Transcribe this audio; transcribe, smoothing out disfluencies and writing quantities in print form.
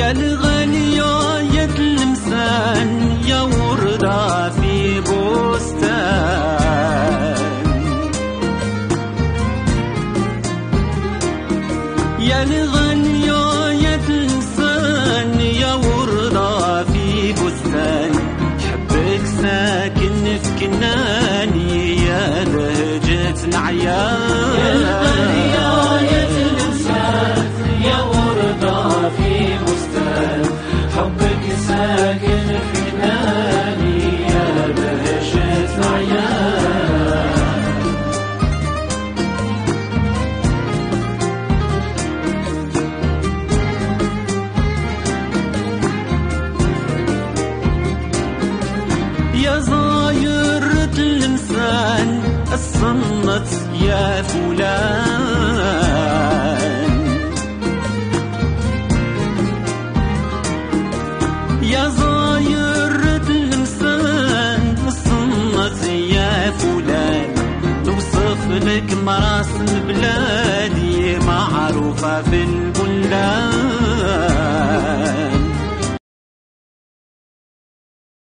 يا الغالية يا تلمسان يا وردة في بستان، يا الغالية يا تلمسان يا وردة في بستان، حبك ساكن في كناني يا لهجة العيان. يا الغالية يا تلمسان يا وردة في بستان، حبك ساكن في كناني يا لهجة العيان. يا زاير تلمسان الصنت يا فلان، يا زاير تلمسان الصنت يا فلان، توصف لك مراس البلاد معروفة في البلدان.